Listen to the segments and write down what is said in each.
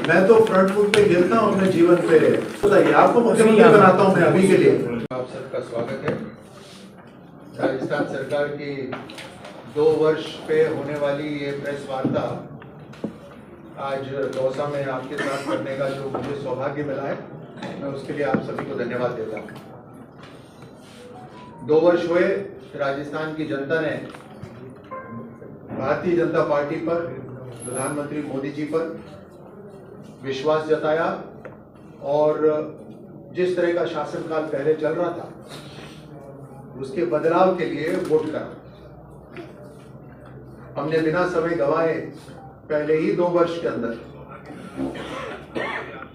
मैं तो front foot पे खेलता हूँ अपने जीवन पे। बताइए, आपको मुख्यमंत्री बनाता हूँ मैं अभी के लिए। आप सबका स्वागत है। राजस्थान सरकार की 2 वर्ष पे होने वाली ये प्रेस वार्ता आज दौसा में आपके साथ करने का जो मुझे सौभाग्य मिला है, मैं उसके लिए आप सभी को धन्यवाद देता हूँ। 2 वर्ष हुए, राजस्थान की जनता ने भारतीय जनता पार्टी पर, प्रधानमंत्री मोदी जी पर विश्वास जताया और जिस तरह का शासनकाल पहले चल रहा था उसके बदलाव के लिए वोट करा। हमने बिना समय गंवाए पहले ही 2 वर्ष के अंदर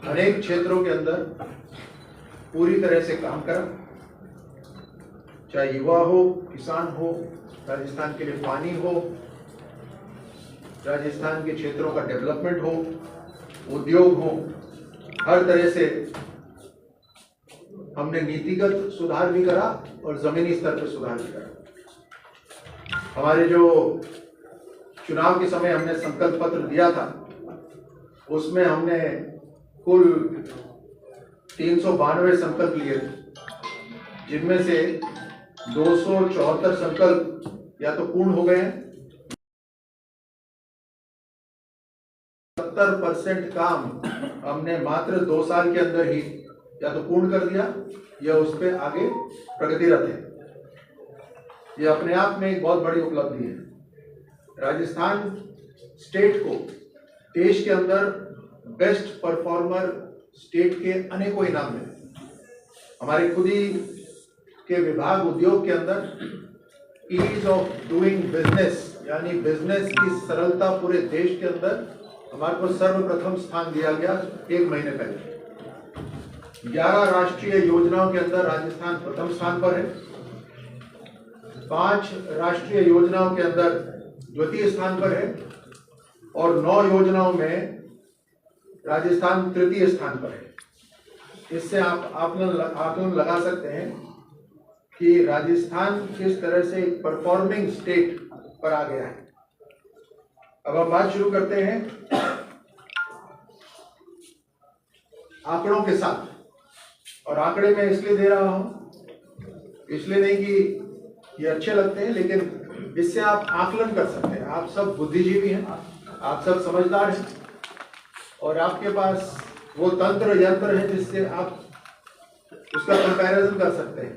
अनेक क्षेत्रों के अंदर पूरी तरह से काम करा, चाहे युवा हो, किसान हो, राजस्थान के लिए पानी हो, राजस्थान के क्षेत्रों का डेवलपमेंट हो, उद्योग हो, हर तरह से हमने नीतिगत सुधार भी करा और जमीनी स्तर पर सुधार भी करा। हमारे जो चुनाव के समय हमने संकल्प पत्र दिया था, उसमें हमने कुल 392 संकल्प लिए थे, जिनमें से 274 संकल्प या तो पूर्ण हो गए हैं, 70% काम हमने मात्र 2 साल के अंदर ही या तो पूर्ण कर दिया या उस पर आगे प्रगतिरत है। ये अपने आप में एक बहुत बड़ी उपलब्धि है। राजस्थान स्टेट को देश के अंदर बेस्ट परफॉर्मर स्टेट के अनेकों इनाम मिले। हमारे खुद ही के विभाग उद्योग के अंदर ईज ऑफ डूइंग बिजनेस यानी बिजनेस की सरलता पूरे देश के अंदर हमारे को सर्वप्रथम स्थान दिया गया 1 महीने पहले। 11 राष्ट्रीय योजनाओं के अंदर राजस्थान प्रथम स्थान पर है। 5 राष्ट्रीय योजनाओं के अंदर द्वितीय स्थान पर है और 9 योजनाओं में राजस्थान तृतीय स्थान पर है। इससे आप आकलन लगा सकते हैं कि राजस्थान किस तरह से परफॉर्मिंग स्टेट पर आ गया है। अब हम बात शुरू करते हैं आंकड़ों के साथ। और आंकड़े मैं इसलिए दे रहा हूं, इसलिए नहीं कि ये अच्छे लगते हैं, लेकिन इससे आप आकलन कर सकते हैं। आप सब बुद्धिजीवी हैं, आप सब समझदार हैं और आपके पास वो तंत्र यंत्र है जिससे आप उसका कंपैरिजन कर सकते हैं।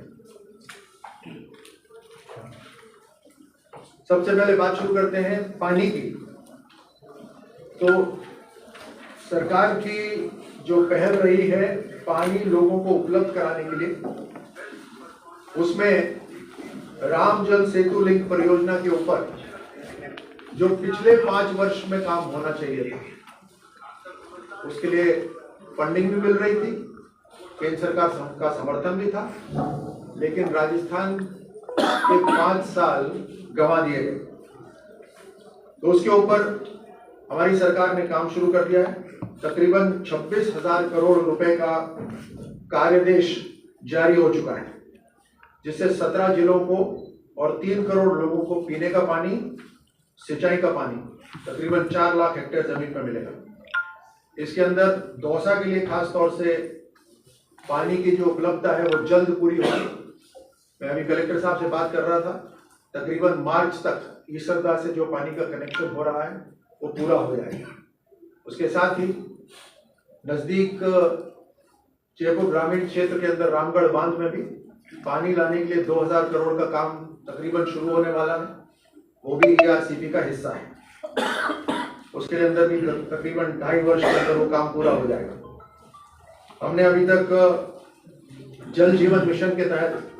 सबसे पहले बात शुरू करते हैं पानी की। तो सरकार की जो पहल रही है पानी लोगों को उपलब्ध कराने के लिए, उसमें राम जल सेतु लिंक परियोजना के ऊपर जो पिछले 5 वर्ष में काम होना चाहिए था, उसके लिए फंडिंग भी मिल रही थी, केंद्र सरकार का समर्थन भी था, लेकिन राजस्थान के 5 साल गंवा दिए गए। तो उसके ऊपर हमारी सरकार ने काम शुरू कर दिया है। तकरीबन 26,000 करोड़ रुपए का कार्यदेश जारी हो चुका है, जिससे 17 जिलों को और 3 करोड़ लोगों को पीने का पानी, सिंचाई का पानी तकरीबन 4 लाख हेक्टेयर जमीन पर मिलेगा। इसके अंदर दौसा के लिए खास तौर से पानी की जो उपलब्धता है वो जल्द पूरी होगी। मैं अभी कलेक्टर साहब से बात कर रहा था, तकरीबन मार्च तक ईसरदा से जो पानी का कनेक्शन हो रहा है वो पूरा हो जाएगा। उसके साथ ही नजदीक जयपुर ग्रामीण क्षेत्र के अंदर रामगढ़ बांध में भी पानी लाने के लिए 2000 करोड़ का काम तकरीबन शुरू होने वाला है, वो भी ERCP का हिस्सा है। उसके अंदर भी तकरीबन 2.5 वर्ष के अंदर वो काम पूरा हो जाएगा। हमने अभी तक जल जीवन मिशन के तहत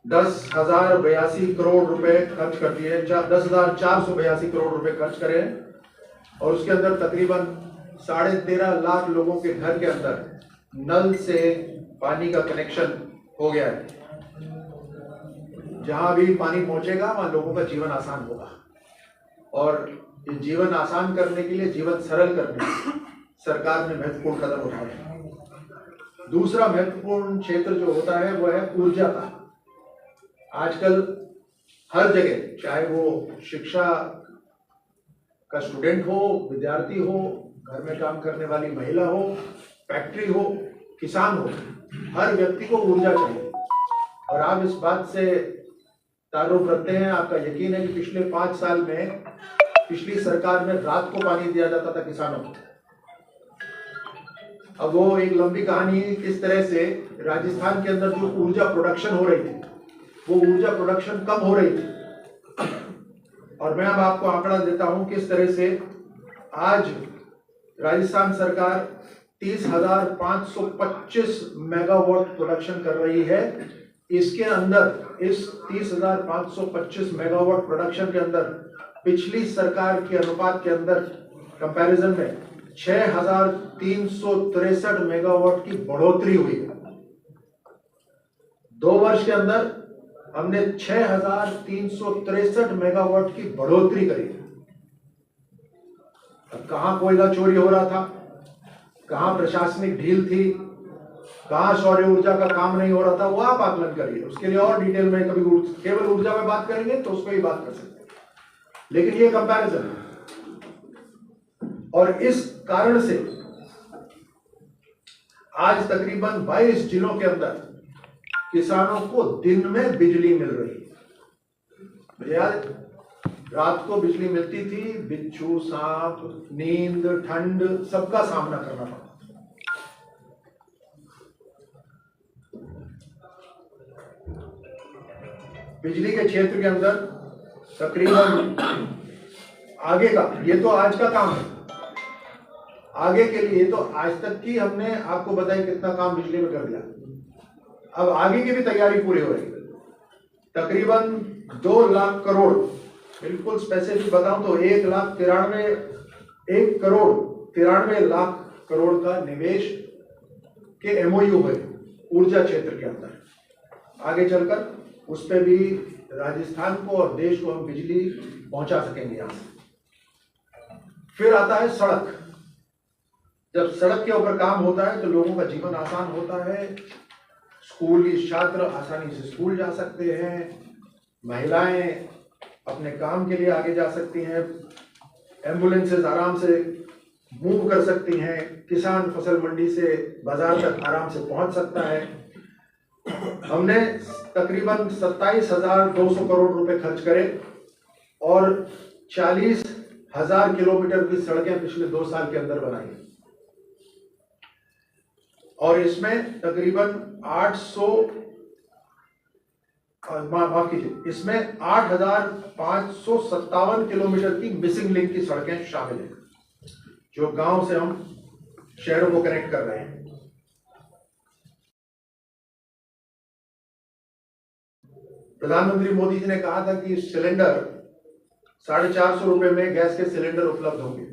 10,082 करोड़ रुपए खर्च कर दिए, 10,482 करोड़ रुपए खर्च करे हैं और उसके अंदर तकरीबन 13.5 लाख लोगों के घर के अंदर नल से पानी का कनेक्शन हो गया है। जहां भी पानी पहुंचेगा वहां लोगों का जीवन आसान होगा और ये जीवन आसान करने के लिए, जीवन सरल करने के लिए सरकार ने महत्वपूर्ण कदम उठाए हैं। दूसरा महत्वपूर्ण क्षेत्र जो होता है वो है ऊर्जा का। आजकल हर जगह, चाहे वो शिक्षा का स्टूडेंट हो, विद्यार्थी हो, घर में काम करने वाली महिला हो, फैक्ट्री हो, किसान हो, हर व्यक्ति को ऊर्जा चाहिए। और आप इस बात से तारुफ रखते हैं, आपका यकीन है कि पिछले 5 साल में पिछली सरकार में रात को पानी दिया जाता था किसानों को। अब वो एक लंबी कहानी, किस तरह से राजस्थान के अंदर जो ऊर्जा प्रोडक्शन हो रही थी, वो ऊर्जा प्रोडक्शन कम हो रही थी। और मैं अब आपको आंकड़ा देता हूं किस तरह से आज राजस्थान सरकार 30,525 मेगावाट प्रोडक्शन कर रही है। इसके अंदर, इस 30,525 मेगावाट प्रोडक्शन के अंदर पिछली सरकार के अनुपात के अंदर कंपैरिजन में 6,363 मेगावाट की बढ़ोतरी हुई है। 2 वर्ष के अंदर हमने 6,363 मेगावाट की बढ़ोतरी करी। अब कहां कोयला चोरी हो रहा था, कहां प्रशासनिक ढील थी, कहां सौर ऊर्जा का काम नहीं हो रहा था, वो आप आकलन करिए। उसके लिए और डिटेल में कभी केवल ऊर्जा में बात करेंगे तो उस पर ही बात कर सकते हैं, लेकिन ये कंपैरिजन है। और इस कारण से आज तकरीबन 22 जिलों के अंदर किसानों को दिन में बिजली मिल रही है। मुझे याद है, रात को बिजली मिलती थी, बिच्छू, सांप, नींद, ठंड, सबका सामना करना पड़ा। बिजली के क्षेत्र के अंदर तकरीबन आगे का, ये तो आज का काम है, आगे के लिए तो आज तक की हमने आपको बताया कितना काम बिजली में कर दिया। अब आगे की भी तैयारी पूरी हो रही है। तकरीबन 2 लाख करोड़, बिल्कुल स्पेसिफिक बताऊं तो 1,93 लाख करोड़ का निवेश के एमओयू हुए ऊर्जा क्षेत्र के अंदर। आगे चलकर उस पर भी राजस्थान को और देश को हम बिजली पहुंचा सकेंगे यहां से। फिर आता है सड़क। जब सड़क के ऊपर काम होता है तो लोगों का जीवन आसान होता है। स्कूली छात्र आसानी से स्कूल जा सकते हैं, महिलाएं अपने काम के लिए आगे जा सकती हैं, एम्बुलेंसेज आराम से मूव कर सकती हैं, किसान फसल मंडी से बाजार तक आराम से पहुंच सकता है। हमने तकरीबन 27,200 करोड़ रुपए खर्च करे और 40,000 किलोमीटर की सड़कें पिछले 2 साल के अंदर बनाई। और इसमें तकरीबन 8,557 किलोमीटर की मिसिंग लिंक की सड़कें शामिल हैं, जो गांव से हम शहरों को कनेक्ट कर रहे हैं। प्रधानमंत्री मोदी जी ने कहा था कि सिलेंडर 450 रुपए में गैस के सिलेंडर उपलब्ध होंगे।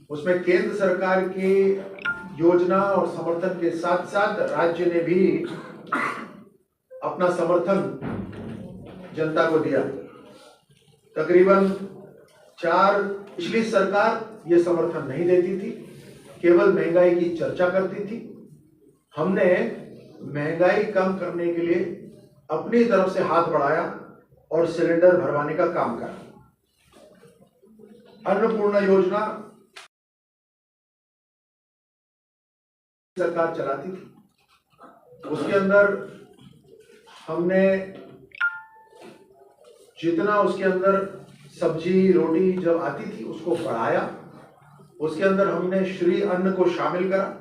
उसमें केंद्र सरकार की योजना और समर्थन के साथ साथ राज्य ने भी अपना समर्थन जनता को दिया। तकरीबन पिछली सरकार ये समर्थन नहीं देती थी, केवल महंगाई की चर्चा करती थी। हमने महंगाई कम करने के लिए अपनी तरफ से हाथ बढ़ाया और सिलेंडर भरवाने का काम करा। अन्नपूर्णा योजना सरकार चलाती थी, उसके अंदर हमने जितना उसके अंदर सब्जी रोटी जब आती थी उसको बढ़ाया। उसके अंदर हमने श्री अन्न को शामिल करा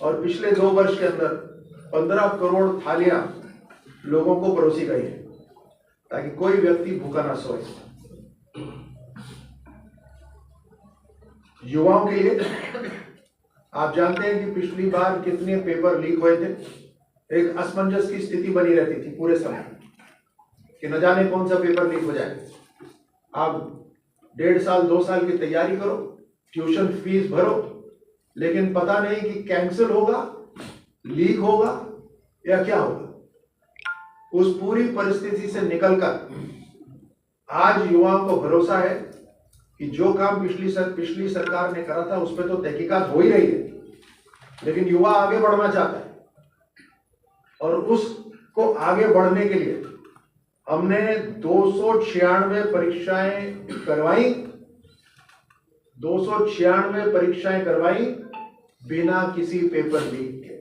और पिछले 2 वर्ष के अंदर 15 करोड़ थालियां लोगों को परोसी गई है ताकि कोई व्यक्ति भूखा ना सोए। युवाओं के लिए आप जानते हैं कि पिछली बार कितने पेपर लीक हुए थे। एक असमंजस की स्थिति बनी रहती थी पूरे समय कि न जाने कौन सा पेपर लीक हो जाए। आप 1.5 साल 2 साल की तैयारी करो, ट्यूशन फीस भरो, लेकिन पता नहीं कि कैंसिल होगा, लीक होगा या क्या होगा। उस पूरी परिस्थिति से निकलकर आज युवाओं को भरोसा है कि जो काम पिछली सरकार ने करा था उस पर तो तहकीकात हो ही रही है, लेकिन युवा आगे बढ़ना चाहता है और उसको आगे बढ़ने के लिए हमने 296 परीक्षाएं करवाई, 296 परीक्षाएं करवाई बिना किसी पेपर लीक के।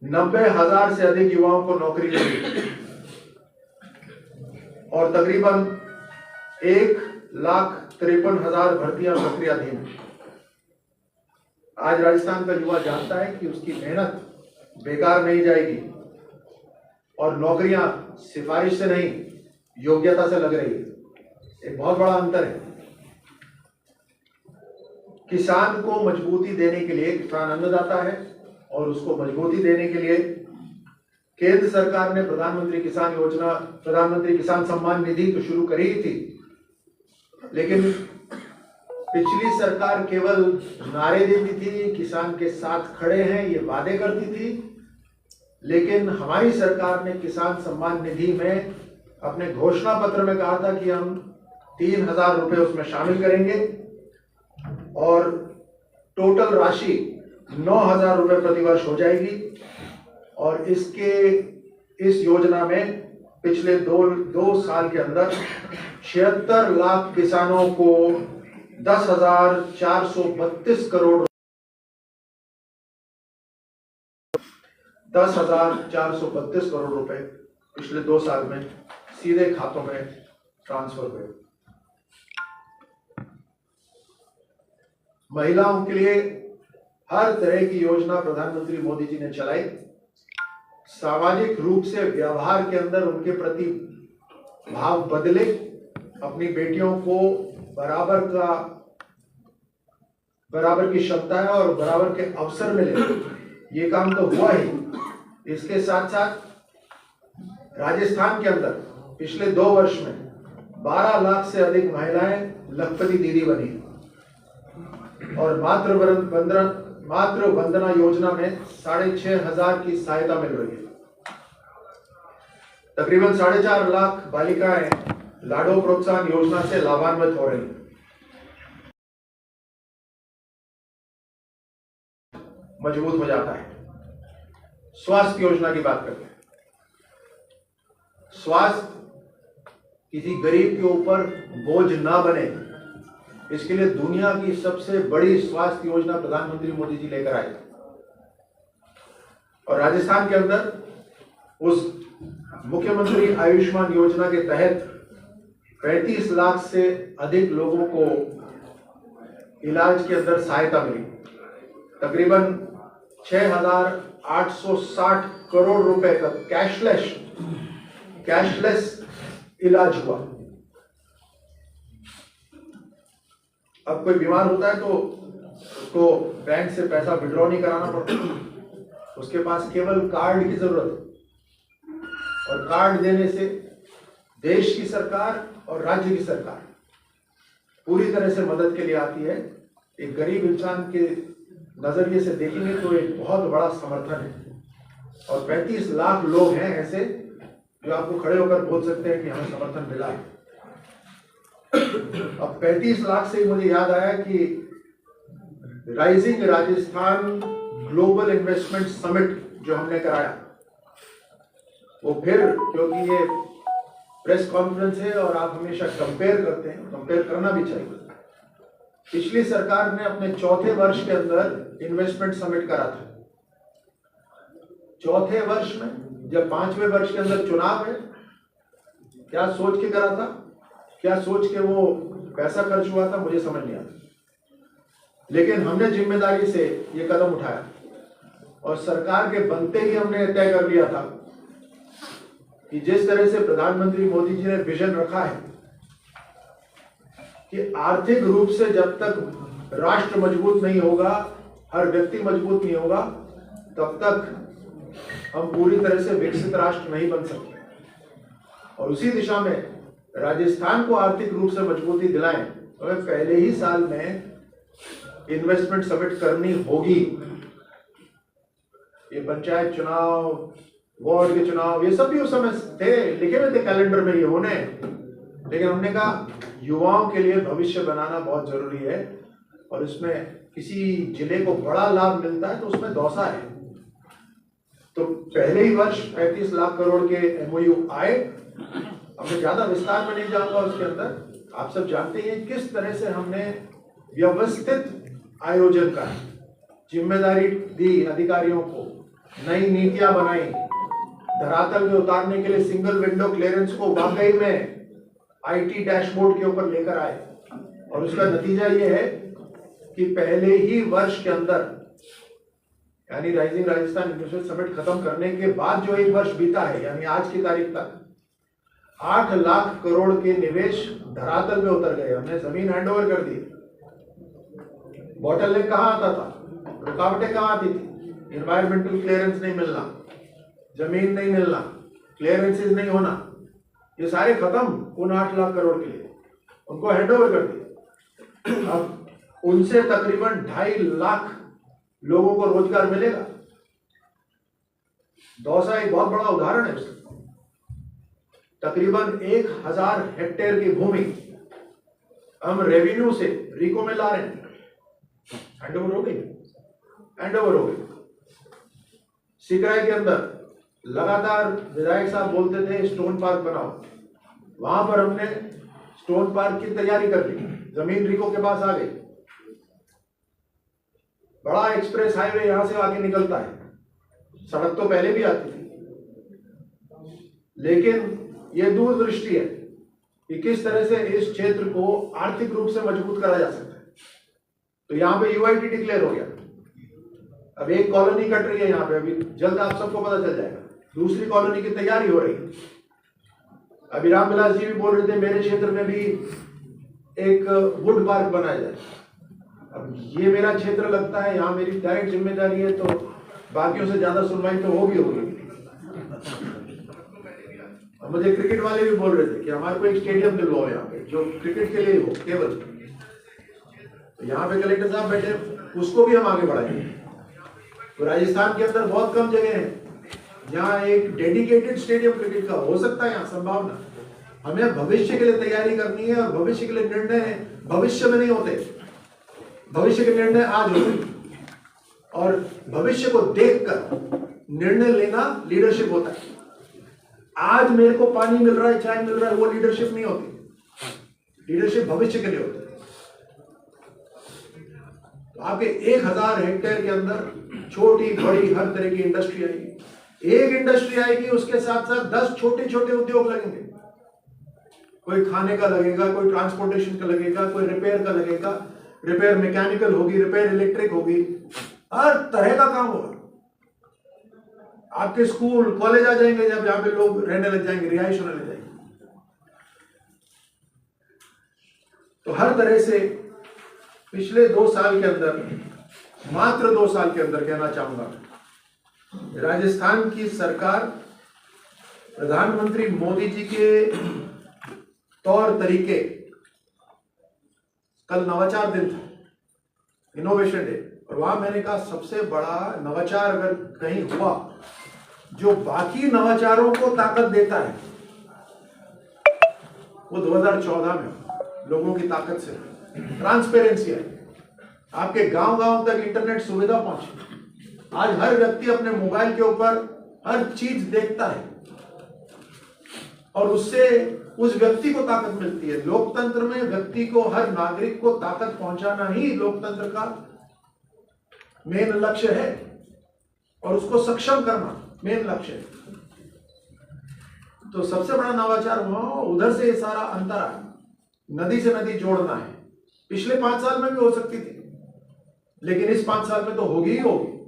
90,000 से अधिक युवाओं को नौकरी मिली और तकरीबन 1,53,000 भर्तियां प्रक्रियाधीन। आज राजस्थान का युवा जानता है कि उसकी मेहनत बेकार नहीं जाएगी और नौकरियां सिफारिश से नहीं, योग्यता से लग रही है। एक बहुत बड़ा अंतर है। किसान को मजबूती देने के लिए, किसान अन्नदाता है और उसको मजबूती देने के लिए केंद्र सरकार ने प्रधानमंत्री किसान योजना, प्रधानमंत्री किसान सम्मान निधि तो शुरू करी ही थी, लेकिन पिछली सरकार केवल नारे देती थी, किसान के साथ खड़े हैं ये वादे करती थी, लेकिन हमारी सरकार ने किसान सम्मान निधि में अपने घोषणा पत्र में कहा था कि हम 3,000 रुपए उसमें शामिल करेंगे और टोटल राशि 9,000 रुपए प्रतिवर्ष हो जाएगी। और इस योजना में पिछले दो साल के अंदर 76 लाख किसानों को 10,432 करोड़ 10,432 करोड़ रुपए पिछले 2 साल में सीधे खातों में ट्रांसफर हुए। महिलाओं के लिए हर तरह की योजना प्रधानमंत्री मोदी जी ने चलाई। सामाजिक रूप से व्यवहार के अंदर उनके प्रति भाव बदले, अपनी बेटियों को बराबर की क्षमता है और बराबर के अवसर मिले, ये काम तो हुआ ही। इसके साथ साथ राजस्थान के अंदर पिछले 2 वर्ष में 12 लाख से अधिक महिलाएं लखपति दीदी बनी और मातृ वंदना योजना में 6,500 की सहायता मिल रही है। तकरीबन 4.5 लाख बालिकाएं लाडो प्रोत्साहन योजना से लाभान्वित हो रही हैं। मजबूत हो जाता है। स्वास्थ्य योजना की बात करते हैं। स्वास्थ्य किसी गरीब के ऊपर बोझ ना बने, इसके लिए दुनिया की सबसे बड़ी स्वास्थ्य योजना प्रधानमंत्री मोदी जी लेकर आए और राजस्थान के अंदर उस मुख्यमंत्री आयुष्मान योजना के तहत 35 लाख से अधिक लोगों को इलाज के अंदर सहायता मिली। तकरीबन 6,860 करोड़ रुपए का कैशलेस इलाज हुआ। अब कोई बीमार होता है तो उसको बैंक से पैसा विड्रॉ नहीं कराना पड़ता, उसके पास केवल कार्ड की जरूरत है और कार्ड देने से देश की सरकार और राज्य की सरकार पूरी तरह से मदद के लिए आती है। एक गरीब इंसान के नजरिए से देखेंगे तो एक बहुत बड़ा समर्थन है और 35 लाख लोग हैं ऐसे जो आपको खड़े होकर बोल सकते हैं कि हमें समर्थन मिला है। अब 35 लाख से मुझे याद आया कि rising Rajasthan global investment summit जो हमने कराया, वो फिर, क्योंकि ये प्रेस कॉन्फ्रेंस है और आप हमेशा कंपेयर करते हैं, कंपेयर करना भी चाहिए। पिछली सरकार ने अपने 4थे वर्ष के अंदर इन्वेस्टमेंट समिट करा था। 4थे वर्ष में, जब 5वें वर्ष के अंदर चुनाव है, क्या सोच के करा था, क्या सोच के वो पैसा खर्च हुआ था, मुझे समझ नहीं आता। लेकिन हमने जिम्मेदारी से ये कदम उठाया और सरकार के बनते ही हमने तय कर लिया था कि जिस तरह से प्रधानमंत्री मोदी जी ने विजन रखा है कि आर्थिक रूप से जब तक राष्ट्र मजबूत नहीं होगा, हर व्यक्ति मजबूत नहीं होगा, तब तक हम पूरी तरह से विकसित राष्ट्र नहीं बन सकते। और उसी दिशा में राजस्थान को आर्थिक रूप से मजबूती दिलाएं तो हमें पहले ही साल में इन्वेस्टमेंट समिट करनी होगी। ये पंचायत चुनाव, वार्ड के चुनाव, ये सब भी उस समय थे, लिखे हुए थे कैलेंडर में ये होने, लेकिन हमने कहा युवाओं के लिए भविष्य बनाना बहुत जरूरी है और इसमें किसी जिले को बड़ा लाभ मिलता है तो उसमें दौसा है। तो पहले ही वर्ष 35 लाख करोड़ के MOU आए। अब मैं ज्यादा विस्तार में नहीं जाऊंगा उसके अंदर, आप सब जानते हैं किस तरह से हमने व्यवस्थित आयोजन का जिम्मेदारी दी अधिकारियों को, नई नीतियां बनाई, धरातल में उतारने के लिए सिंगल विंडो क्लियरेंस को वाकई में आईटी डैशबोर्ड के ऊपर लेकर आए। और उसका नतीजा यह है कि पहले ही वर्ष के अंदर, यानी राइजिंग राजस्थान इंडस्ट्रियल समिट खत्म करने के बाद जो एक वर्ष बीता है, यानी आज की तारीख तक 8 लाख करोड़ के निवेश धरातल में उतर गए। हमने जमीन हैंडओवर कर दी। बॉटल नेक कहां आता था, रुकावटें कहां आती थी, एनवायरमेंटल क्लियरेंस नहीं मिलना, जमीन नहीं मिलना, क्लियरेंसेस नहीं होना, ये सारे खत्म उन 8 लाख करोड़ के लिए, उनको हैंडओवर कर दिया। अब उनसे तकरीबन 2.5 लाख लोगों को रोजगार मिलेगा। दौसा एक बहुत बड़ा उदाहरण है उसका। तकरीबन 1000 हेक्टेयर की भूमि हम रेवेन्यू से रिको में ला रहे हैं। हैंडओवर हो गई, हैंडओवर हो गई। सिकराई के अंदर लगातार विधायक साहब बोलते थे स्टोन पार्क बनाओ, वहां पर हमने स्टोन पार्क की तैयारी कर ली, जमीन रिको के पास आ गई। बड़ा एक्सप्रेस हाईवे यहां से आगे निकलता है, सड़क तो पहले भी आती थी, लेकिन यह दूरदृष्टि है कि किस तरह से इस क्षेत्र को आर्थिक रूप से मजबूत करा जा सकता है। तो यहां पे यूआईटी डिक्लेयर हो गया। अब एक कॉलोनी कट रही है यहां पे, अभी जल्द आप सबको पता चल जाएगा। दूसरी कॉलोनी की तैयारी हो रही है। अभी रामविलास जी भी बोल रहे थे मेरे क्षेत्र में भी एक वुड पार्क बनाया जाए। अब ये मेरा क्षेत्र लगता है, यहाँ मेरी डायरेक्ट जिम्मेदारी है, तो बाकियों से ज्यादा सुनवाई तो होगी। और मुझे क्रिकेट वाले भी बोल रहे थे कि हमारे को एक स्टेडियम दिलवाओ यहाँ पे, जो क्रिकेट के लिए हो केवल। तो यहाँ पे कलेक्टर साहब बैठे, उसको भी हम आगे बढ़ाएंगे। तो राजस्थान के अंदर बहुत कम जगह है जहाँ एक डेडिकेटेड स्टेडियम क्रिकेट का हो सकता है। यहाँ संभावना, हमें भविष्य के लिए तैयारी करनी है, और भविष्य के लिए निर्णय भविष्य में नहीं होते, भविष्य के निर्णय आज होते, और भविष्य को देखकर निर्णय लेना लीडरशिप होता है। आज मेरे को पानी मिल रहा है, चाय मिल रहा है, वो लीडरशिप नहीं होती। लीडरशिप भविष्य के लिए होती है। तो आपके 1000 हेक्टेयर के अंदर छोटी बड़ी हर तरह की इंडस्ट्री आएगी। एक इंडस्ट्री आएगी, उसके साथ साथ 10 छोटे छोटे उद्योग लगेंगे। कोई खाने का लगेगा, कोई ट्रांसपोर्टेशन का लगेगा, कोई रिपेयर का लगेगा, रिपेयर मैकेनिकल होगी, रिपेयर इलेक्ट्रिक होगी, हर तरह का काम होगा। आपके स्कूल कॉलेज आ जाएंगे जब यहाँ पे लोग रहने लग जाएंगे, रिहाइश होने लग जाएंगे। तो हर तरह से पिछले 2 साल के अंदर, मात्र 2 साल के अंदर कहना चाहूंगा, राजस्थान की सरकार प्रधानमंत्री मोदी जी के तौर तरीके, कल नवाचार दिन था, इनोवेशन डे, और वहां मैंने कहा सबसे बड़ा नवाचार अगर कहीं हुआ जो बाकी नवाचारों को ताकत देता है, वो 2014 में लोगों की ताकत से ट्रांसपेरेंसी है। आपके गांव गांव तक इंटरनेट सुविधा पहुंची। आज हर व्यक्ति अपने मोबाइल के ऊपर हर चीज देखता है, और उससे उस व्यक्ति को ताकत मिलती है। लोकतंत्र में व्यक्ति को, हर नागरिक को ताकत पहुंचाना ही लोकतंत्र का मेन लक्ष्य है, और उसको सक्षम करना मेन लक्ष्य है। तो सबसे बड़ा नवाचार हुआ, उधर से ये सारा अंतर आया। नदी से नदी जोड़ना है। पिछले 5 साल में भी हो सकती थी, लेकिन इस 5 साल में तो होगी ही होगी।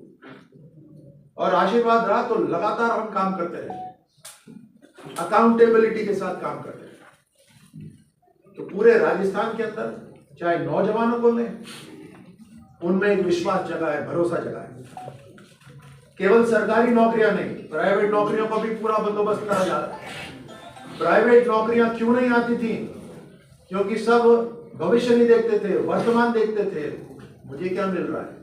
और आशीर्वाद रहा तो लगातार हम काम करते रहे, अकाउंटेबिलिटी के साथ काम करते रहे। तो पूरे राजस्थान के अंदर चाहे नौजवानों को लें, उनमें एक विश्वास जगा है, भरोसा जगा है। केवल सरकारी नौकरियां नहीं, प्राइवेट नौकरियों का भी पूरा बंदोबस्त करा जा रहा है। प्राइवेट नौकरियां क्यों नहीं आती थी? क्योंकि सब भविष्य नहीं देखते थे, वर्तमान देखते थे। मुझे क्या मिल रहा है,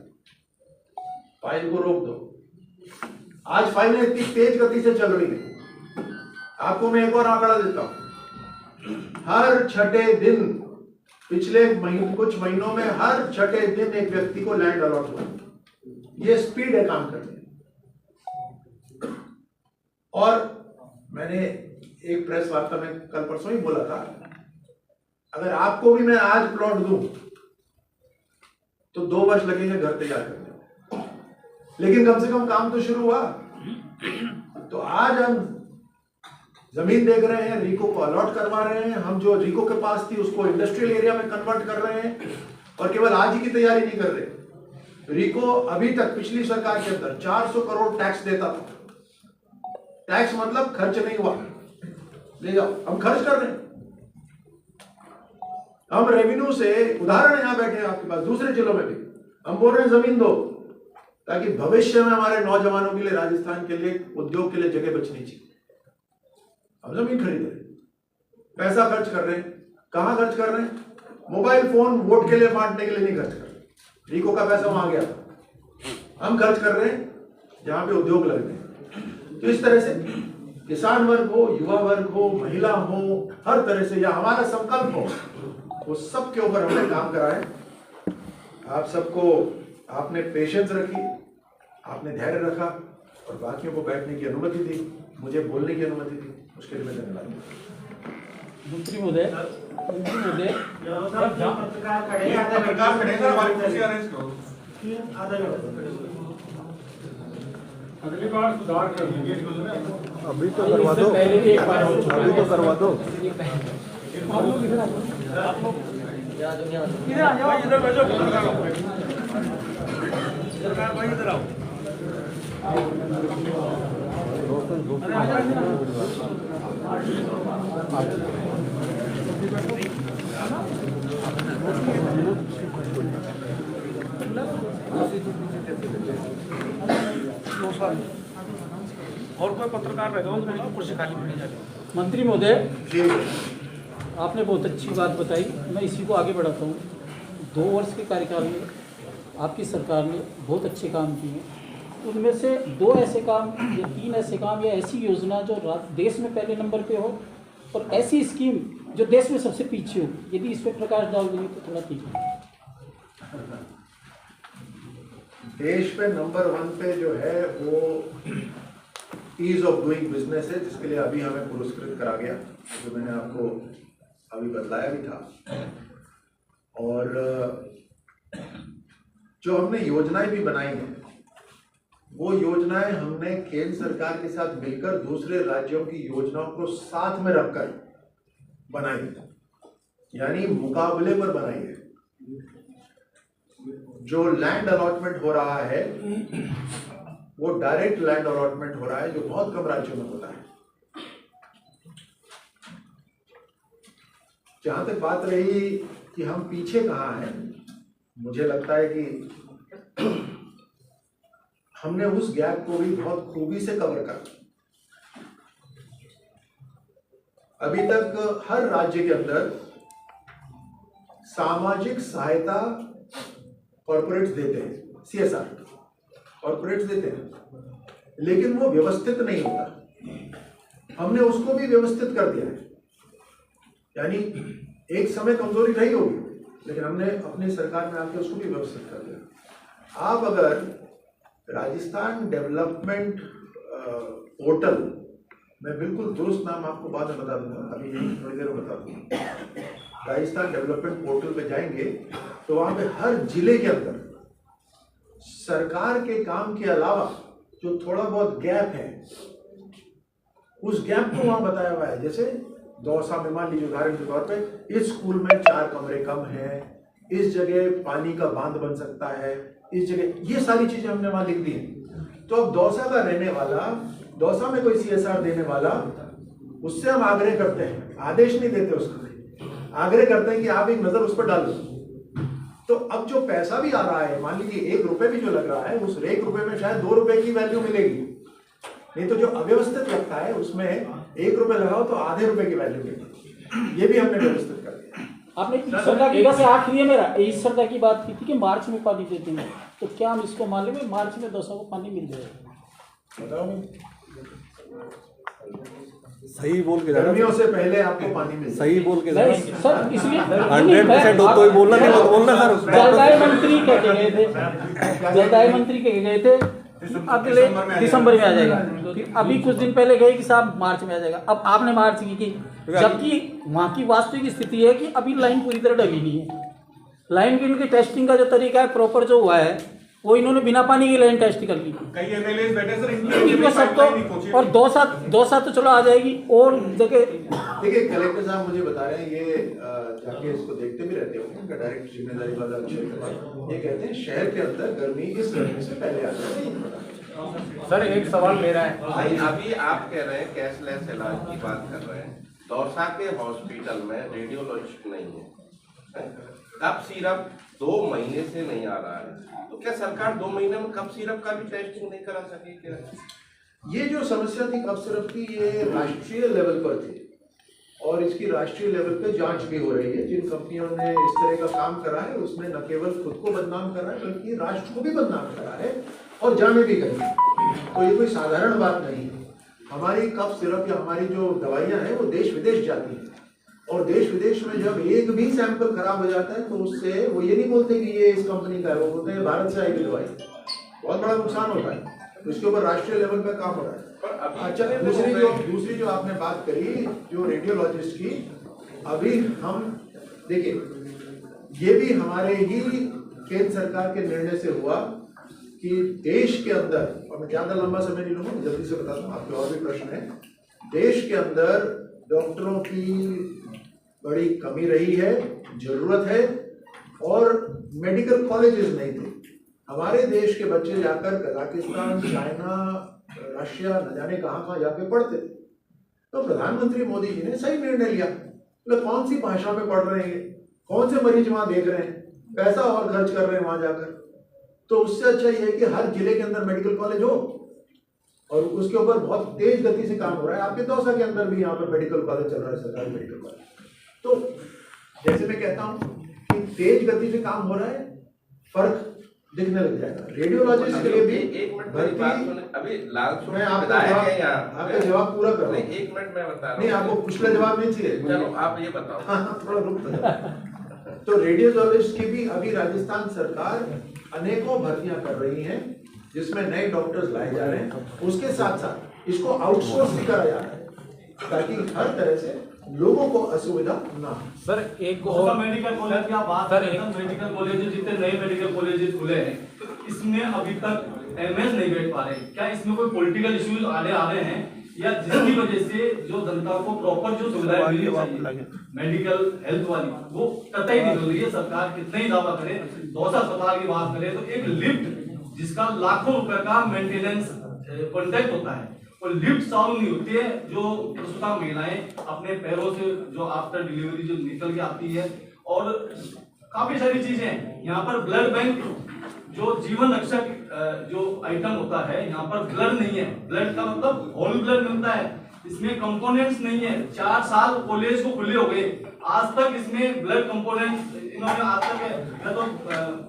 फाइल को रोक दो। आज फाइलें इतनी तेज गति से चल रही है। आपको मैं एक और आंकड़ा देता हूं। हर छठे दिन, पिछले कुछ महीनों में हर छठे दिन एक व्यक्ति को लैंड अलॉट हुआ। ये स्पीड है काम करने। और मैंने एक प्रेस वार्ता में कल परसों ही बोला था अगर आपको भी मैं आज प्लॉट दूं तो 2 वर्ष लगेंगे घर तैयार करने में, लेकिन कम से कम काम तो शुरू हुआ। तो आज हम जमीन देख रहे हैं, रिको को अलॉट करवा रहे हैं, हम जो रिको के पास थी उसको इंडस्ट्रियल एरिया में कन्वर्ट कर रहे हैं, और केवल आज ही की तैयारी नहीं कर रहे। रिको अभी तक पिछली सरकार के अंदर 400 करोड़ टैक्स देता था। टैक्स मतलब खर्च नहीं हुआ, ले जाओ, हम खर्च कर रहे हैं। हम रेवेन्यू से, उदाहरण यहां बैठे हैं आपके पास, दूसरे जिलों में भी हम बोल रहे हैं जमीन दो, ताकि भविष्य में हमारे नौजवानों के लिए, राजस्थान के लिए, उद्योग के लिए जगह बचनी चाहिए। हम जमीन खरीद रहे हैं, पैसा खर्च कर रहे हैं। कहां खर्च कर रहे हैं? मोबाइल फोन वोट के लिए बांटने के लिए नहीं खर्च कर रहे, रिको का पैसा वहां गया। हम खर्च कर रहे हैं जहां पे उद्योग लग रहे हैं। तो इस तरह से किसान वर्ग हो, युवा वर्ग हो, महिला हो, हर तरह से, या हमारा संकल्प हो, वो सब के ऊपर हमने काम करा है। आप सबको, आपने पेशेंस रखी, आपने धैर्य रखा, और बाकियों को बैठने की अनुमति दी, मुझे बोलने की अनुमति दी, उसके लिए मैं धन्यवाद। मंत्री महोदय, अगली बार सुधार कर देंगे। अभी तो करवा दो, पहले भी एक बार हो चुका अभी तो करवा दो। इधर आ जाओ, इधर बैठो, सरकार भाई इधर आओ। और कोई पत्रकार रहेगा उसको कुर्सी खाली पड़ी जाएगी। मंत्री महोदय, आपने बहुत अच्छी बात बताई, मैं इसी को आगे बढ़ाता हूँ। 2 वर्ष के कार्यकाल में आपकी सरकार ने बहुत अच्छे काम किए, उनमें से 2 ऐसे काम या 3 ऐसे काम या ऐसी योजना जो देश में पहले नंबर पे हो, और ऐसी स्कीम जो देश में सबसे पीछे हो, यदि इस पर प्रकाश डाल देंगे तो थोड़ा ठीक है। देश पे नंबर 1 पे जो है वो ईज ऑफ डूइंग बिजनेस है, जिसके लिए अभी हमें पुरस्कृत करा गया, जो मैंने आपको अभी बतलाया भी था। और जो हमने योजनाएं भी बनाई हैं, वो योजनाएं हमने केंद्र सरकार के साथ मिलकर दूसरे राज्यों की योजनाओं को साथ में रखकर बनाई, यानी मुकाबले पर बनाई है। जो लैंड अलॉटमेंट हो रहा है वो डायरेक्ट लैंड अलॉटमेंट हो रहा है, जो बहुत कम राज्यों में होता है। जहां तक बात रही कि हम पीछे कहां हैं, मुझे लगता है कि हमने उस गैप को भी बहुत खूबी से कवर कर। अभी तक हर राज्य के अंदर सामाजिक सहायता कॉर्पोरेट्स देते हैं, CSR कॉर्पोरेट्स देते हैं, लेकिन वो व्यवस्थित नहीं होता। हमने उसको भी व्यवस्थित कर दिया है, यानी एक समय कमजोरी रही होगी, लेकिन हमने अपनी सरकार में आके उसको भी व्यवस्थित कर दिया। आप अगर राजस्थान डेवलपमेंट पोर्टल, मैं बिल्कुल दुरुस्त नाम आपको बाद में बता दूंगा, अभी यही थोड़ी देर में बता दूंगा। राजस्थान डेवलपमेंट पोर्टल पे जाएंगे तो वहां पे हर जिले के अंदर सरकार के काम के अलावा जो थोड़ा बहुत गैप है, उस गैप को वहां बताया हुआ है। जैसे दौसा में मान लीजिए उदाहरण के तौर पे, इस स्कूल में 4 कमरे कम हैं, इस जगह पानी का बांध बन सकता है, इस जगह, ये सारी चीजें हमने वहां लिख दी हैं। तो अब दौसा का रहने वाला, दौसा में कोई CSR देने वाला, उससे हम आग्रह करते हैं, आदेश नहीं देते उसका, आग्रह करते हैं कि आप एक नजर उस पर डाल दो। तो अब जो पैसा भी आ रहा है, मान लीजिए 1 रुपए भी जो लग रहा है, उस 1 रुपए में शायद 2 रुपए की वैल्यू मिलेगी, नहीं तो जो अव्यवस्थित लगता है उसमें 1 रुपए लगाओ तो आधे रुपए की वैल्यू मिलेगी। ये भी हमने व्यवस्थित कर दिया। आपने ईश्वर से आखिरी मेरा ईश्वर की बात की थी कि मार्च में पानी देते हैं, तो क्या हम इसको मान लेंगे मार्च में 200 को पानी मिल जाएगा? बताओ, सही बोल के गर्मियों से पहले आपको पानी मिल, सही बोल के नहीं सर, इसलिए 100% हो तो ही बोलना, नहीं तो बोलना सर। जलदाय मंत्री कह के गए थे, जलदाय मंत्री कह के गए थे अगले दिसंबर में आ जाएगा। फिर अभी कुछ दिन पहले गए कि साहब मार्च में आ जाएगा। अब आपने मार्च की जबकि वहाँ की वास्तविक स्थिति है कि अभी लाइन पूरी तरह ढली नहीं है। लाइन की उनकी टेस्टिंग का जो तरीका है प्रॉपर जो हुआ है वो इन्होंने बिना पानी की लाइन टेस्ट कर ली। कई एमएलए बैठे सर इनको सब तो और दो साथ तो चलो आ जाएगी और जगह। देखिए कलेक्टर साहब मुझे बता रहे हैं ये जाके इसको देखते भी रहते होंगे, उनका डायरेक्ट जिम्मेदारी वाला अक्षर के बाद ये कहते हैं शहर के अंदर गर्मी इस गर्मी से पहले आ जाती है। सर एक सवाल मेरा है भाई, अभी आप कह रहे हैं कैशलेस इलाज की बात कर रहे हैं, दौसा के हॉस्पिटल में रेडियोलॉजिस्ट नहीं है, कफ सिरप 2 महीने से नहीं आ रहा है, तो क्या सरकार 2 महीने में कफ सिरप का भी टेस्टिंग नहीं करा सके क्या? ये जो समस्या थी कफ सिरप की ये राष्ट्रीय लेवल पर थी और इसकी राष्ट्रीय लेवल पे जांच भी हो रही है। जिन कंपनियों ने इस तरह का काम करा है उसने न केवल खुद को बदनाम करा है बल्कि राष्ट्र को भी बदनाम करा है और जाने भी गई। तो ये कोई साधारण बात नहीं है। हमारी कफ सिरप या हमारी जो दवाइयाँ हैं वो देश विदेश जाती हैं और देश विदेश में जब एक भी सैंपल खराब हो जाता है तो उससे वो ये नहीं बोलते कि ये इस कंपनी का है, वो बोलते हैं भारत से आई हुई दवाई। बहुत बड़ा नुकसान होता है, इसके ऊपर राष्ट्रीय लेवल पे काम हो रहा है। अच्छा, दूसरी जो आपने बात करी जो रेडियोलॉजिस्ट की, अभी हम देखिए ये भी हमारे ही केंद्र सरकार के निर्णय से हुआ कि देश के अंदर, और मैं ज्यादा लंबा समय नहीं लूंगा, जल्दी से बता दूं, आपके और भी प्रश्न है। देश के अंदर डॉक्टरों की बड़ी कमी रही है, जरूरत है और मेडिकल कॉलेजेस नहीं थे। हमारे देश के बच्चे जाकर कजाकिस्तान, चाइना, रशिया न जाने कहाँ जाके पढ़ते थे। तो प्रधानमंत्री मोदी जी ने सही निर्णय लिया, मतलब कौन सी भाषा में पढ़ रहे हैं, कौन से मरीज वहां देख रहे हैं, पैसा और खर्च कर रहे हैं वहां जाकर। तो उससे अच्छा ये है कि हर जिले के अंदर मेडिकल कॉलेज हो और उसके ऊपर बहुत तेज गति से काम हो रहा है। आपके दौसा के अंदर भी यहाँ पर मेडिकल कॉलेज चल रहा है, सरकारी मेडिकल कॉलेज। तो जैसे मैं कहता हूँ कि तेज गति से काम हो रहा है, फर्क दिखने लग जाएगा। रेडियोलॉजिस्ट के लिए भी एक मिनट मेरी बात सुने, अभी लाल मैं आपका जवाब पूरा कर रहा हूं। 1 मिनट मैं बता रहा हूं। नहीं, आपको पिछला जवाब नहीं चाहिए, चलो आप ये बताओ। हाँ, थोड़ा रुक। तो रेडियोलॉजिस्ट की भी अभी राजस्थान सरकार अनेकों भर्तियां कर रही है जिसमें नए डॉक्टर्स लाए जा रहे हैं। उसके साथ साथ इसको आउटसोर्स भी करा जा रहा है ताकि हर तरह से लोगों को असुविधा ना हो। सर एक और मेडिकल कॉलेज की आप बात कर रहे हैं, मेडिकल कॉलेज जितने नए मेडिकल कॉलेज खुले हैं इसमें अभी तक एमएस नहीं बैठ पा रहे। क्या इसमें कोई पॉलिटिकल इश्यूज आ रहे हैं या जिसकी वजह से जो जनता को प्रॉपर जो सुविधाएं मिलनी चाहिए मेडिकल हेल्थ वाली वो कतई नहीं मिल रही है। सरकार कितने ही दावा करे, दौसा अस्पताल की बात करें तो एक लिफ्ट जिसका लाखों रुपए का मेंटेनेंस कॉन्ट्रैक्ट होता है और लिफ्ट चालू नहीं होती है। जो प्रसूता महिलाएं अपने पैरों से जो आफ्टर डिलीवरी जो निकल के आती है और काफी सारी चीजें यहाँ पर ब्लड बैंक जो जीवन रक्षक जो आइटम होता है यहाँ पर ब्लड नहीं है। ब्लड का मतलब होल ब्लड मिलता है, इसमें कंपोनेंट्स नहीं है। 4 साल कॉलेज को खुले हो गए, आज तक इसमें ब्लड कंपोनेंट्स इन्होंने आज तक या तो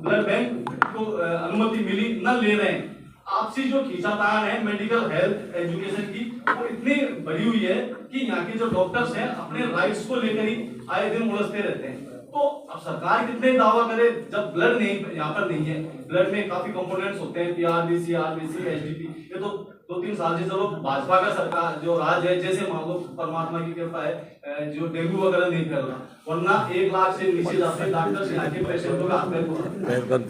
ब्लड बैंक को अनुमति मिली न ले रहे हैं। आपसी जो खींचातान है मेडिकल हेल्थ एजुकेशन की वो इतनी बढ़ी हुई है कि यहाँ के जो डॉक्टर्स हैं अपने राइट्स को लेकर ही आए दिन उलझते रहते हैं। तो अब सरकार कितने दावा करे जब ब्लड नहीं यहाँ पर नहीं है। ब्लड में काफी कंपोनेंट्स होते हैं, पीआरबीसी, आरबीसी, एचडीपी। ये तो 2-3 साल से चलो भाजपा का सरकार जो राज है, जैसे मान लो परमात्मा की कृपा है जो डेंगू वगैरह नहीं फैल रहा, वरना 1 लाख से नीचे जाते डॉक्टर से आके पेशेंटों का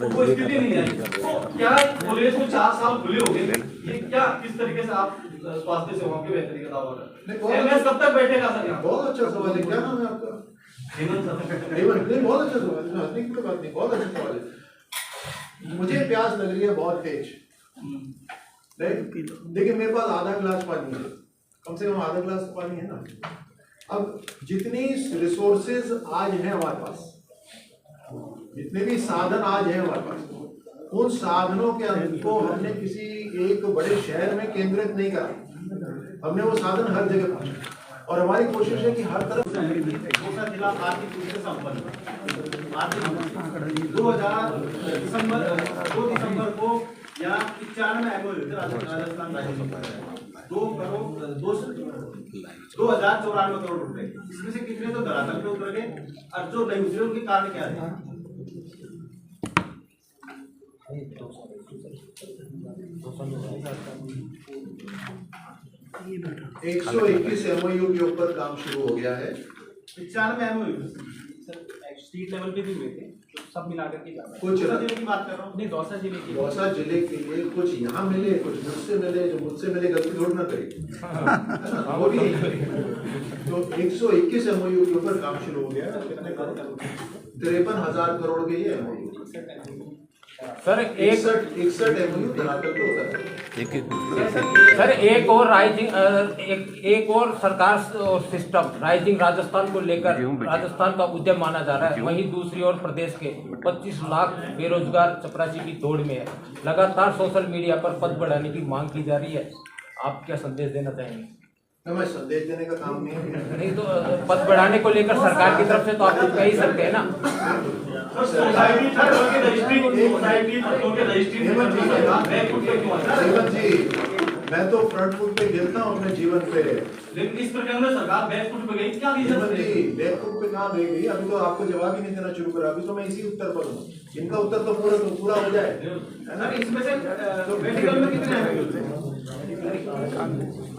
वो स्थिति नहीं है। तो क्या कॉलेज को 4 साल खुले हो गए, ये क्या किस तरीके से आप स्वास्थ्य सेवाओं की बेहतरी का दावा कर? एमएस कब तक बैठेगा सर यहाँ? बहुत अच्छा सवाल है। क्या नाम है आपका? हेमंत सर। बहुत अच्छा सवाल है, हंसने की कोई बात नहीं, बहुत अच्छा सवाल है। मुझे प्यास लग रही है बहुत तेज, देखिए मेरे पास आधा गिलास पानी है, कम से कम आधा गिलास पानी है ना। अब जितनी रिसोर्सेज आज हैं हमारे पास, जितने भी साधन आज हैं हमारे पास, उन साधनों के को हमने किसी एक बड़े शहर में केंद्रित नहीं करा, हमने वो साधन हर जगह पहुंचा और हमारी कोशिश है कि हर तरफ दौसा जिला आर्थिक रूप से संपन्न 2 दिसंबर को यहाँ 91 एमओयू राजस्थान राज्य 2,094 करोड़ रुपए, इसमें से कितने तो धरातल पे उतर गए और जो नहीं उतरे उनके कारण क्या है? 121 MOU के ऊपर काम शुरू हो गया है। 95 MOU स्टेट लेवल पे भी हुए थे, तो सब मिलाकर के ज्यादा। कुछ दौसा जिले की बात कर रहा हूँ, नहीं दौसा जिले की। दौसा जिले के लिए कुछ यहाँ मिले, कुछ मुझसे मिले, जो मुझसे मिले गलती थोड़ी ना करे, वो भी तो 121 MOU के ऊपर काम शुरू हो गया। कितने करोड़? 53,000 करोड़ के ये MOU। सर 61 MOU धरातल पे होता है। सर एक और एक और सरकार और सिस्टम राइजिंग राजस्थान को लेकर राजस्थान का उद्यम माना जा रहा है, वहीं दूसरी ओर प्रदेश के 25 लाख बेरोजगार चपरासी की दौड़ में है। लगातार सोशल मीडिया पर पद बढ़ाने की मांग की जा रही है, आप क्या संदेश देना चाहेंगे? मैं संदेश देने का काम नहीं है। नहीं तो पद बढ़ाने को लेकर सरकार की तरफ से तो आप कुछ कह ही सकते हैं ना। हेमंत जी, मैं तो फ्रंट फुट पे गिरता हूँ अपने जीवन पे, लेकिन इस प्रकरण में सरकार बैक फुट पे गई, क्या हेमंत जी बैक फुट पे कहाँ गई? अभी तो आपको जवाब ही नहीं देना शुरू करा, अभी तो मैं इसी उत्तर पर हूँ। इनका उत्तर तो पूरा हो जाए, है ना? इसमें से मेडिकल में कितने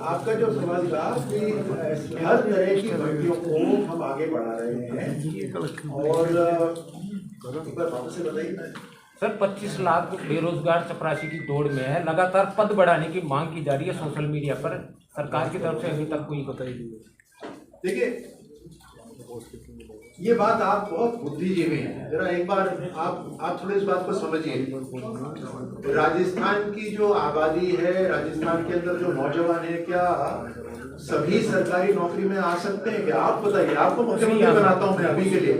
आपका जो सवाल था कि हर तरह की भर्तियों को हम आगे बढ़ा रहे हैं, और एक बार वापस से बताइए सर। 25 लाख बेरोजगार चपरासी की दौड़ में है, लगातार पद बढ़ाने की मांग की जा रही है सोशल मीडिया पर, सरकार की तरफ से अभी तक कोई बताई नहीं। देखिए, ये बात आप बहुत बुद्धिजीवी हैं, जरा एक बार आप थोड़ी इस बात को समझिए। राजस्थान की जो आबादी है, राजस्थान के अंदर जो नौजवान है, क्या सभी सरकारी नौकरी में आ सकते हैं क्या? आप बताइए, आपको मुख्यमंत्री बनाता हूं मैं अभी के लिए,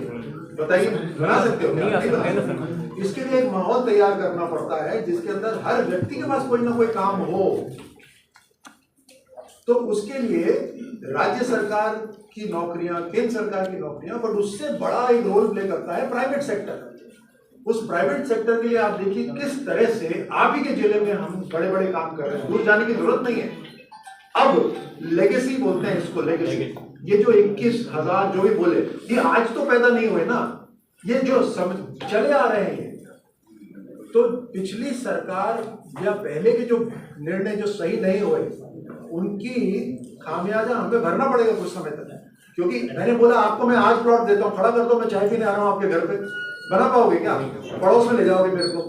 बताइए बना सकते हो क्या? इसके लिए एक माहौल तैयार करना पड़ता है जिसके अंदर हर व्यक्ति के पास कोई ना कोई काम हो। तो उसके लिए राज्य सरकार की नौकरियां, केंद्र सरकार की नौकरियां, बट उससे बड़ा एक रोल प्ले करता है प्राइवेट सेक्टर। उस प्राइवेट सेक्टर के लिए आप देखिए किस तरह से आप ही के जिले में हम बड़े बड़े काम कर रहे हैं, दूर जाने की जरूरत नहीं है। अब लेगेसी बोलते हैं इसको, लेगेसी। ये जो 21,000 जो भी बोले, ये आज तो पैदा नहीं हुए ना, ये जो चले आ रहे हैं। तो पिछली सरकार या पहले के जो निर्णय जो सही नहीं हुए, उनकी खामियाजा हमें भरना पड़ेगा कुछ समय तक। क्योंकि मैंने बोला आपको मैं आज प्लॉट देता हूँ, खड़ा कर दो, मैं चाय पीने आ रहा हूँ आपके घर पे, बना पाओगे क्या? पड़ोस में ले जाओगे मेरे को,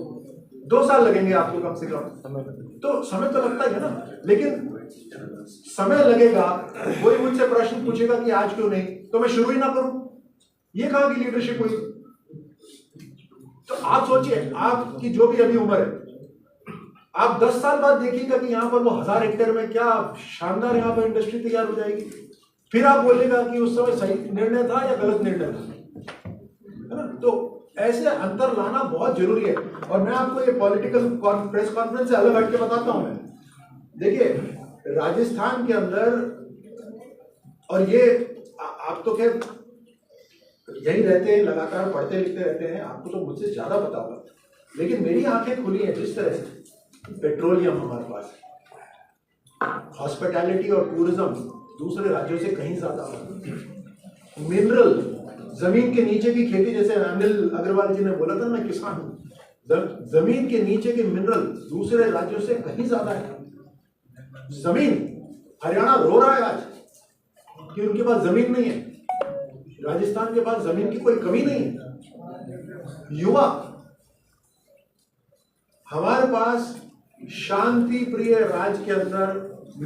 2 साल लगेंगे आपको कम से कम। तो समय तो लगता है ना, लेकिन समय लगेगा। कोई मुझसे प्रश्न पूछेगा कि आज क्यों नहीं, तो मैं शुरू ही ना करूं, ये कहाँ की लीडरशिप हुई? तो आप सोचिए, आपकी जो भी अभी उम्र है, आप 10 साल बाद देखिएगा कि यहाँ पर वो 1000 हेक्टेयर में क्या शानदार यहाँ पर इंडस्ट्री तैयार हो जाएगी। फिर आप बोलेगा कि उस समय सही निर्णय था या गलत निर्णय था, है ना? तो ऐसे अंतर लाना बहुत जरूरी है। और मैं आपको ये पॉलिटिकल प्रेस कॉन्फ्रेंस से अलग हटके बताता हूं। मैं देखिए, राजस्थान के अंदर, और ये आप तो खैर यही रहते हैं, लगातार पढ़ते लिखते रहते हैं, आपको तो मुझसे ज्यादा पता होगा, लेकिन मेरी आंखें खुली हैं जिस तरह से पेट्रोलियम हमारे पास है, हॉस्पिटैलिटी और टूरिज्म दूसरे राज्यों से कहीं ज्यादा, मिनरल, जमीन के नीचे की खेती, जैसे अनिल अग्रवाल जी ने बोला था, मैं किसान हूं, जमीन के नीचे के मिनरल दूसरे राज्यों से कहीं ज्यादा है। जमीन, हरियाणा रो रहा है आज कि उनके पास जमीन नहीं है, राजस्थान के पास जमीन की कोई कमी नहीं है। युवा, हमारे पास शांति प्रिय राज्य के अंदर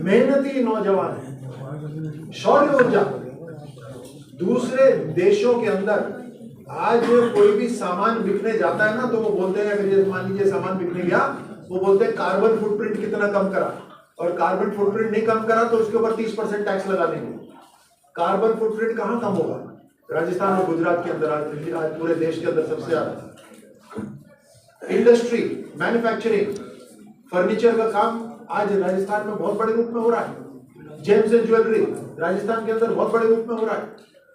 मेहनती नौजवान है, शौर्य ऊर्जा। दूसरे देशों के अंदर आज कोई भी सामान बिकने जाता है ना, तो वो बोलते हैं, अगर ये मान लीजिए सामान बिकने गया, वो बोलते हैं कार्बन फुटप्रिंट कितना कम करा, और कार्बन फुटप्रिंट नहीं कम करा तो उसके ऊपर 30% टैक्स लगा देंगे। कार्बन फुटप्रिंट कहां कम होगा? राजस्थान और गुजरात के अंदर, आज पूरे देश के अंदर सबसे ज्यादा। इंडस्ट्री, मैन्युफैक्चरिंग, फर्नीचर का काम आज राजस्थान में बहुत बड़े रूप में हो रहा है। जेम्स एंड ज्वेलरी राजस्थान के अंदर बहुत बड़े रूप में हो रहा है।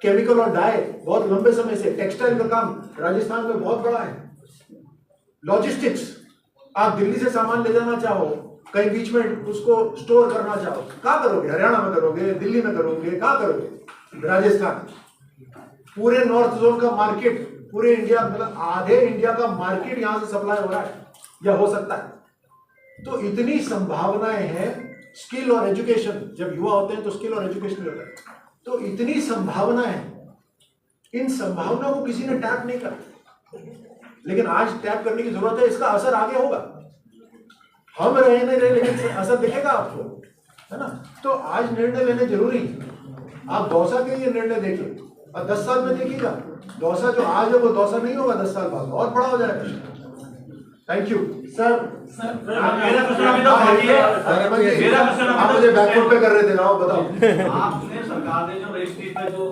केमिकल और डाई बहुत लंबे समय से, टेक्सटाइल का काम राजस्थान में बहुत बड़ा है। लॉजिस्टिक्स, आप दिल्ली से सामान ले जाना चाहो, कहीं बीच में उसको स्टोर करना चाहो, कहाँ करोगे? हरियाणा में करोगे, दिल्ली में करोगे, कहाँ करोगे? राजस्थान। पूरे नॉर्थ जोन का मार्केट, पूरे इंडिया, मतलब आधे इंडिया का मार्केट यहाँ से सप्लाई हो रहा है। या हो सकता है। तो इतनी संभावनाएं हैं। स्किल और एजुकेशन, जब युवा होते हैं तो स्किल और एजुकेशन होता है, तो इतनी संभावनाएं हैं। इन संभावनाओं को किसी ने टैप नहीं करा, लेकिन आज टैप करने की जरूरत है। इसका असर आगे होगा, हम रहे नहीं रहे, लेकिन असर दिखेगा आपको, है ना। तो आज निर्णय लेने जरूरी है। आप दौसा के लिए निर्णय देखिए और 10 साल में देखिएगा, दौसा जो आज है वो दौसा नहीं होगा 10 साल बाद, और बड़ा हो जाएगा। Thank you sir. मेरा क्वेश्चन अभी तो बाकी है। मेरा क्वेश्चन आप मुझे बैकवर्ड पे कर रहे थे ना, आप बताओ। आपने सरकार ने जो रजिस्ट्री पे जो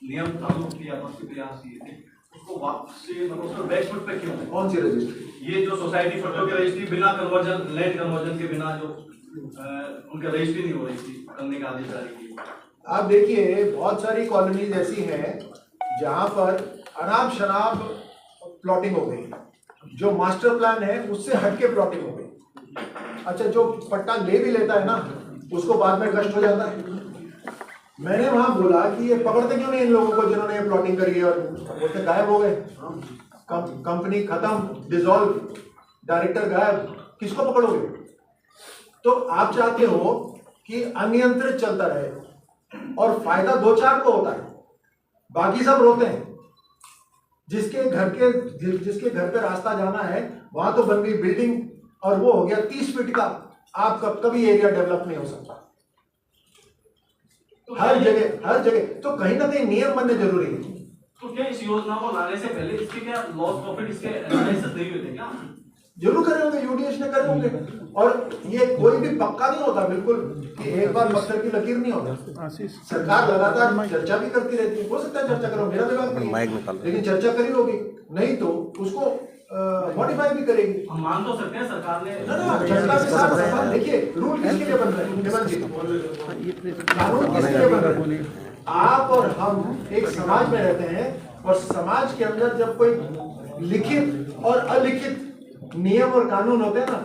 नियम लागू किया था, उसके प्रयास किए थे, उसको वापस से मतलब उसको बैकवर्ड पे क्यों? कौन सी रजिस्ट्री? ये जो सोसाइटी फोटो की रजिस्ट्री बिना कन्वर्जन, लैंड कन्वर्जन के बिना जो उनकी रजिस्ट्री नहीं हो रही थी, करने का आदेश जारी किया। आप देखिए, बहुत सारी कॉलोनीज ऐसी हैं जहां पर अनाप शनाप प्लॉटिंग हो गई, जो मास्टर प्लान है उससे हटके प्लॉटिंग हो गई। अच्छा, जो पट्टा ले भी लेता है ना, उसको बाद में कष्ट हो जाता है। मैंने वहां बोला कि ये पकड़ते क्यों नहीं इन लोगों को जिन्होंने ये प्लॉटिंग करी है, और बोलते गायब हो गए, कंपनी खत्म, डिसॉल्व, डायरेक्टर गायब, किसको पकड़ोगे? तो आप चाहते हो कि अनियंत्रित चलता रहे और फायदा 2-4 को होता है, बाकी सब रोते हैं। जिसके घर पे रास्ता जाना है वहां तो बन गई बिल्डिंग, और वो हो गया 30 फीट का। आप कभी एरिया डेवलप नहीं हो सकता। तो हर जगह तो कहीं ना कहीं नियम बनने जरूरी है। तो क्या इस योजना को लाने से पहले इसके क्या लॉस प्रॉफिट इसके एनालिसिस नहीं हुए थे क्या? जरूर करे होंगे, यूडीएच ने करे होंगे। और ये कोई भी पक्का नहीं होता बिल्कुल कि एक बार पत्थर की लकीर नहीं होता। सरकार लगातार चर्चा भी करती रहती है, हो सकता है चर्चा करो, मेरा विभाग नहीं है, लेकिन चर्चा करी होगी, नहीं तो उसको मॉडिफाई भी करेगी। हम मान तो सकते हैं सरकार ने चर्चा के साथ सवाल। देखिए, रूल किसके लिए बन रहे हैं हेमंत जी? कानून किसके लिए बन रहे हैं? आप और हम एक समाज में रहते हैं, और समाज के अंदर जब कोई लिखित और अलिखित नियम और कानून होते हैं ना,